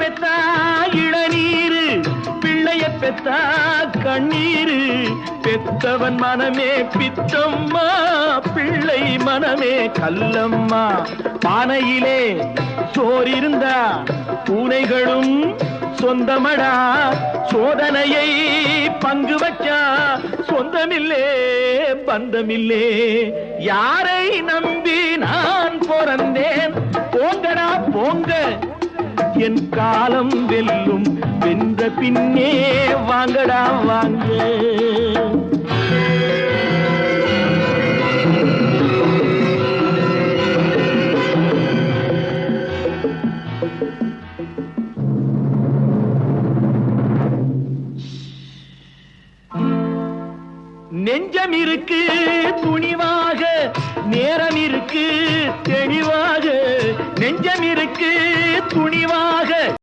பெத்தா இளநீரு, பிள்ளைய பெத்தா கண்ணீரு. பெத்தவன் மனமே பித்தம்மா, பிள்ளை மனமே கல்லம்மா. பானையிலே சோறிருந்தா பூனைகளும் சொந்தமடா. சோதனையை பங்கு வச்சா சொந்தமில்லே பந்தமில்லே. யாரை நம்பி நான் பிறந்தேன்? போங்கடா போங்க, என் காலம் வெல்லும். வென்ற பின்னே வாங்கடா வாங்க. நெஞ்சம் இருக்கு துணிவாக, நேரம் இருக்கு தெளிவாக. நெஞ்சம் இருக்கு துணிவாக.